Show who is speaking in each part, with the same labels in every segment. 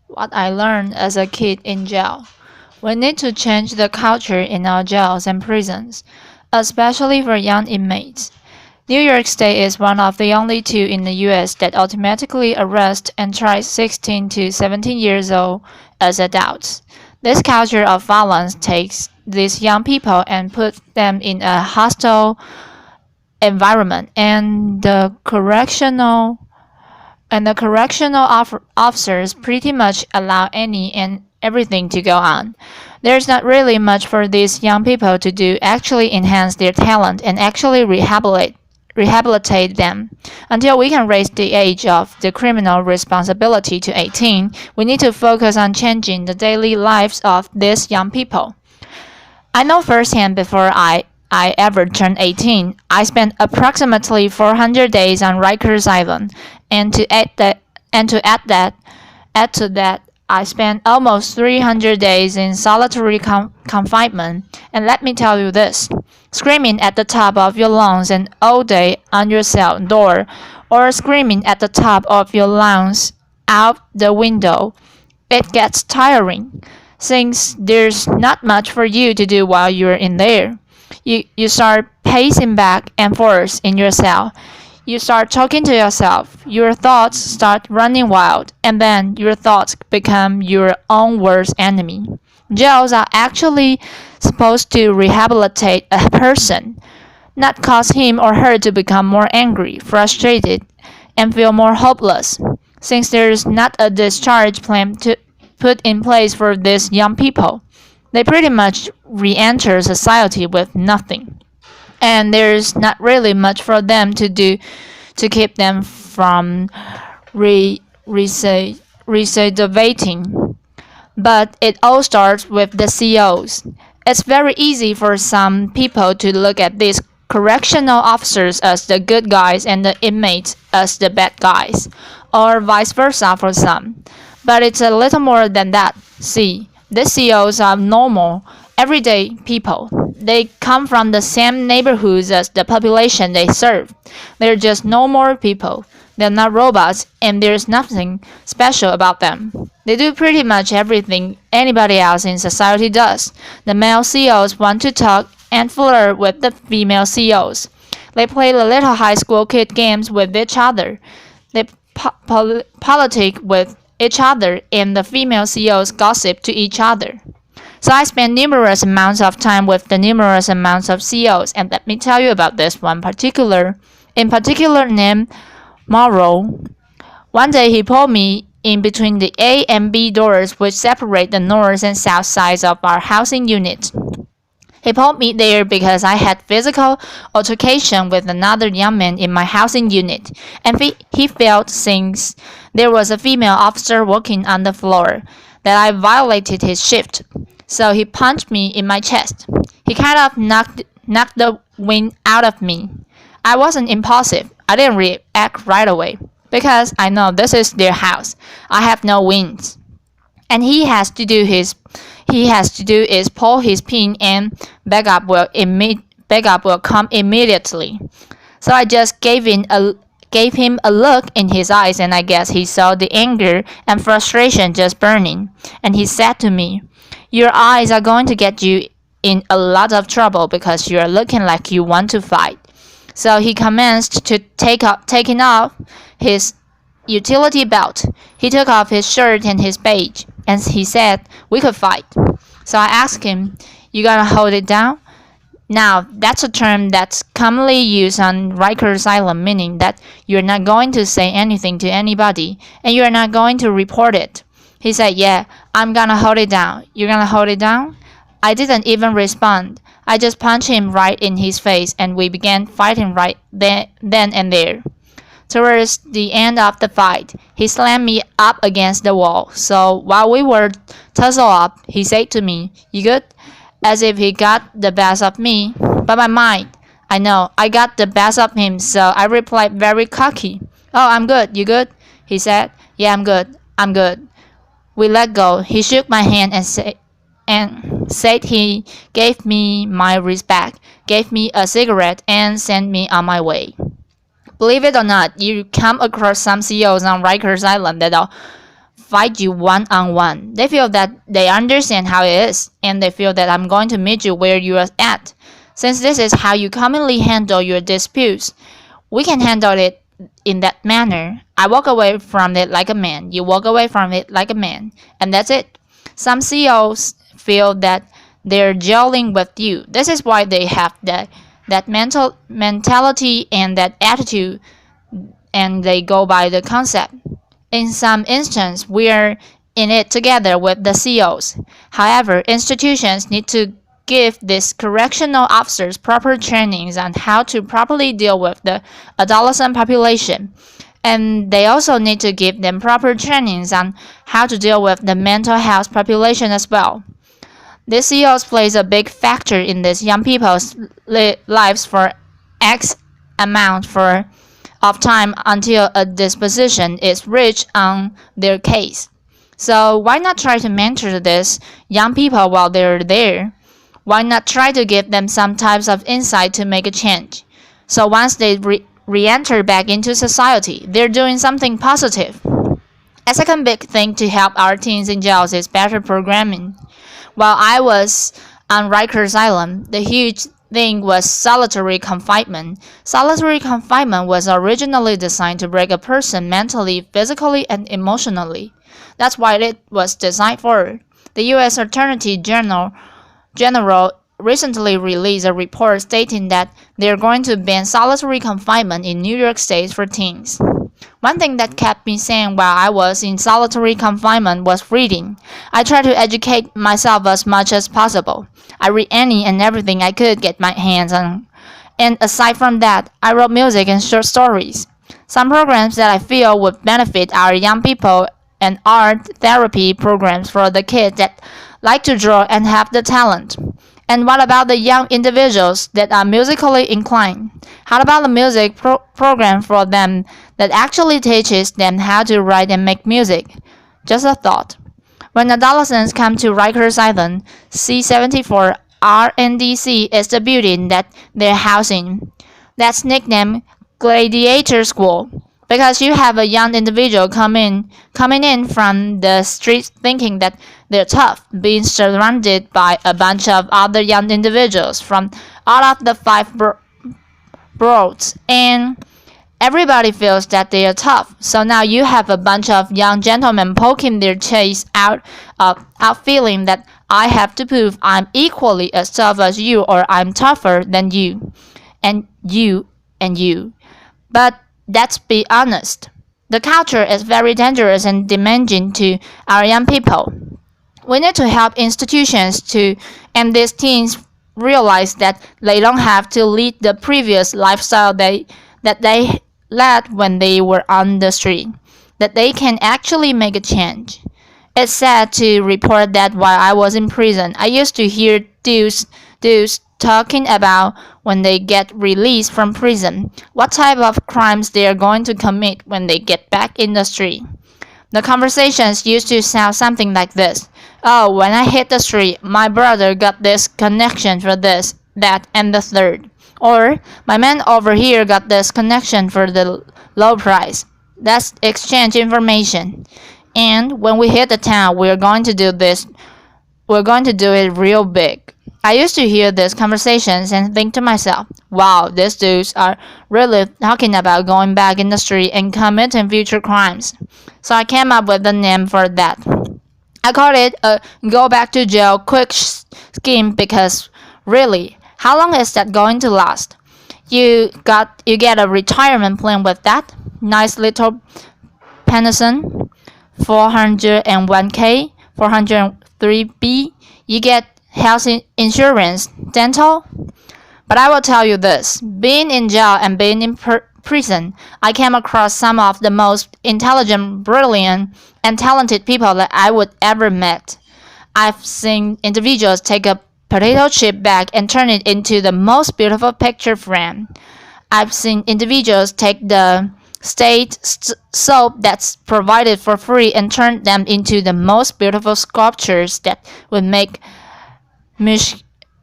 Speaker 1: What I learned as a kid in jail. We need to change the culture in our jails and prisons, especially for young inmates. New York State is one of the only two in the US that automatically arrest and try 16 to 17 years old as adults. This culture of violence takes these young people and puts them in a hostile environment, and the correctional officers pretty much allow any and everything to go on. There's not really much for these young people to do actually enhance their talent and actually rehabilitate them. Until we can raise the age of the criminal responsibility to 18, we need to focus on changing the daily lives of these young people. I know firsthand before I ever turned 18, I spent approximately 400 days on Rikers Island, and add to that, I spent almost 300 days in solitary confinement. And let me tell you this: screaming at the top of your lungs and all day on your cell door, or screaming at the top of your lungs out the window, it gets tiring, since there's not much for you to do while you're in there. You start pacing back and forth in your cell. You start talking to yourself. Your thoughts start running wild, and then your thoughts become your own worst enemy. Jails are actually supposed to rehabilitate a person, not cause him or her to become more angry, frustrated, and feel more hopeless. Since there's not a discharge plan to put in place for these young people, they pretty much re-enter society with nothing. And there's not really much for them to do to keep them from recidivating. But it all starts with the COs. It's very easy for some people to look at these correctional officers as the good guys and the inmates as the bad guys, or vice versa for some. But it's a little more than that. See, the COs are normal, everyday people. They come from the same neighborhoods as the population they serve. They're just normal people. They're not robots, and there's nothing special about them. They do pretty much everything anybody else in society does. The male COs want to talk and flirt with the female COs. They play the little high school kid games with each other. They politic with each other, and the female COs gossip to each other. So I spent numerous amounts of time with the numerous amounts of COs, and let me tell you about this one in particular named Morrow. One day he pulled me in between the A and B doors which separate the north and south sides of our housing unit. He pulled me there because I had physical altercation with another young man in my housing unit, and he felt, since there was a female officer working on the floor, that I violated his shift. So he punched me in my chest. He kind of knocked the wind out of me. I wasn't impulsive. I didn't react right away, because I know this is their house. I have no wings. And he has to do is pull his pin, and backup will come immediately. So I just gave him a look in his eyes, and I guess he saw the anger and frustration just burning. And he said to me, "Your eyes are going to get you in a lot of trouble because you are looking like you want to fight." So he commenced to taking off his utility belt. He took off his shirt and his badge, and he said we could fight. So I asked him, "You gonna hold it down?" Now, that's a term that's commonly used on Rikers Island, meaning that you're not going to say anything to anybody, and you're not going to report it. He said, "Yeah, I'm gonna hold it down. You're gonna hold it down?" I didn't even respond. I just punched him right in his face, and we began fighting right then and there. Towards the end of the fight, he slammed me up against the wall. So while we were tussle up, he said to me, "You good?" As if he got the best of me. But my mind, I know, I got the best of him, so I replied very cocky. "Oh, I'm good. You good?" He said. "Yeah, I'm good. I'm good." We let go. He shook my hand and said he gave me my respect, gave me a cigarette, and sent me on my way. Believe it or not, you come across some CEOs on Rikers Island that'll fight you one-on-one. They feel that they understand how it is, and they feel that I'm going to meet you where you are at. Since this is how you commonly handle your disputes, we can handle it in that manner. I walk away from it like a man, you walk away from it like a man, and that's it. Some CEOs feel that they're gelling with you. This is why they have that mentality and that attitude, and they go by the concept. In some instances, we're in it together with the CEOs. However, institutions need to give these correctional officers proper trainings on how to properly deal with the adolescent population. And they also need to give them proper trainings on how to deal with the mental health population as well. The CEOs plays a big factor in these young people's lives for X amount of time until a disposition is reached on their case. So why not try to mentor these young people while they're there? Why not try to give them some types of insight to make a change? So once they re-enter back into society, they're doing something positive. A second big thing to help our teens in jails is better programming. While I was on Rikers Island, the huge thing was solitary confinement. Solitary confinement was originally designed to break a person mentally, physically, and emotionally. That's what it was designed for. The U.S. Attorney General recently released a report stating that they're going to ban solitary confinement in New York State for teens. One thing that kept me sane while I was in solitary confinement was reading. I tried to educate myself as much as possible. I read any and everything I could get my hands on. And aside from that, I wrote music and short stories. Some programs that I feel would benefit our young people and art therapy programs for the kids that like to draw and have the talent. And what about the young individuals that are musically inclined? How about the music program for them that actually teaches them how to write and make music? Just a thought. When adolescents come to Rikers Island, C-74 RNDC is the building that they're housing. That's nicknamed Gladiator School, because you have a young individual coming in from the streets thinking that they're tough, being surrounded by a bunch of other young individuals from all of the five boroughs, and everybody feels that they are tough. So now you have a bunch of young gentlemen poking their chest out feeling that I have to prove I'm equally as tough as you, or I'm tougher than you, and you, and you. But let's be honest. The culture is very dangerous and demanding to our young people. We need to help institutions and these teens realize that they don't have to lead the previous lifestyle that they led when they were on the street, that they can actually make a change. It's sad to report that while I was in prison, I used to hear dudes talking about when they get released from prison, what type of crimes they are going to commit when they get back in the street. The conversations used to sound something like this. Oh, when I hit the street, my brother got this connection for this, that, and the third. Or, my man over here got this connection for the low price. Let's exchange information. And when we hit the town, we're going to do it real big. I used to hear these conversations and think to myself, wow, these dudes are really talking about going back in the street and committing future crimes. So I came up with a name for that. I called it a go back to jail quick scheme, because really, how long is that going to last? You get a retirement plan with that. Nice little pension, 401k, 403b. You get health insurance, dental. But I will tell you this, being in jail and being in prison, I came across some of the most intelligent, brilliant, and talented people that I would ever met. I've seen individuals take a potato chip bag and turn it into the most beautiful picture frame. I've seen individuals take the state soap that's provided for free and turn them into the most beautiful sculptures that would make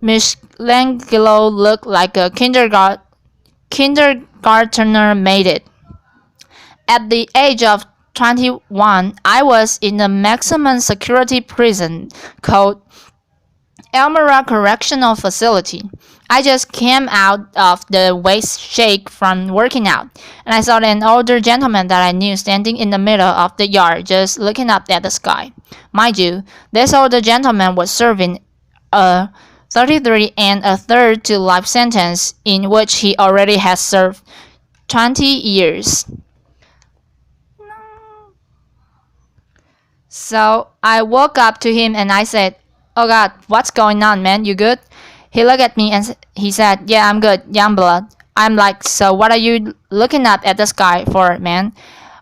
Speaker 1: Michelangelo look like a kindergartner made it. At the age of 21, I was in a maximum security prison called Elmira Correctional Facility. I just came out of the waist shake from working out, and I saw an older gentleman that I knew standing in the middle of the yard just looking up at the sky. Mind you, this older gentleman was serving a 33 and a third to life sentence in which he already has served 20 years. So I woke up to him and I said, "Oh God, what's going on, man? You good?" He looked at me and he said, "Yeah, I'm good, young blood." I'm like, "So what are you looking up at the sky for, man?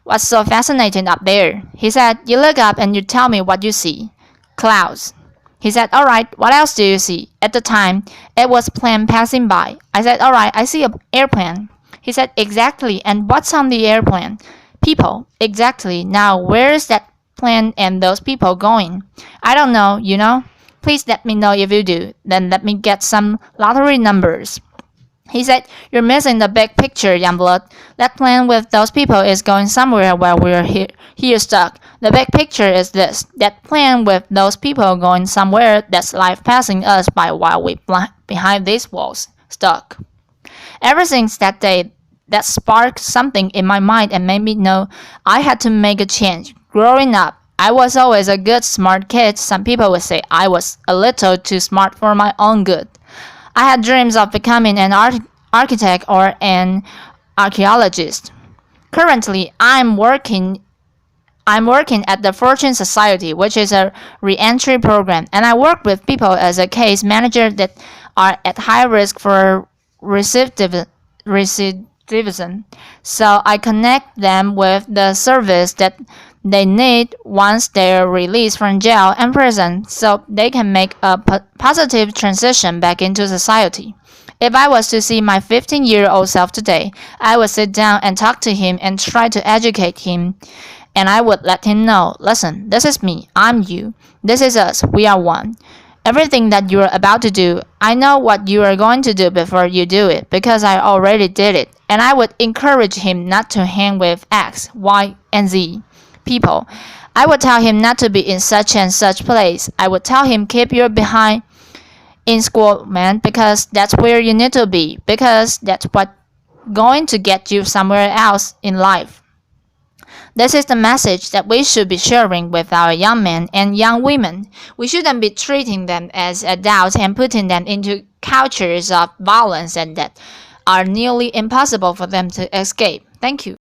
Speaker 1: What's so fascinating up there?" He said, "You look up and you tell me what you see. Clouds." He said, "Alright, what else do you see?" At the time, it was a plane passing by. I said, "Alright, I see an airplane." He said, "Exactly, and what's on the airplane?" "People." "Exactly. Now, where's that plane and those people going?" "I don't know, you know." "Please let me know if you do. Then let me get some lottery numbers." He said, "You're missing the big picture, Youngblood. That plane with those people is going somewhere while we're here stuck. The big picture is this. That plane with those people going somewhere, that's life passing us by while we behind these walls, stuck." Ever since that day, that sparked something in my mind and made me know I had to make a change. Growing up, I was always a good, smart kid. Some people would say I was a little too smart for my own good. I had dreams of becoming an architect or an archaeologist. Currently, I'm working at the Fortune Society, which is a re-entry program, and I work with people as a case manager that are at high risk for recidivism. So I connect them with the service that they need once they're released from jail and prison so they can make a positive transition back into society. If I was to see my 15-year-old self today, I would sit down and talk to him and try to educate him. And I would let him know, listen, this is me, I'm you, this is us, we are one. Everything that you're about to do, I know what you are going to do before you do it because I already did it. And I would encourage him not to hang with X, Y, and Z people. I would tell him not to be in such and such place. I would tell him keep your behind in school, man, because that's where you need to be, because that's what going to get you somewhere else in life. This is the message that we should be sharing with our young men and young women. We shouldn't be treating them as adults and putting them into cultures of violence and that are nearly impossible for them to escape. Thank you.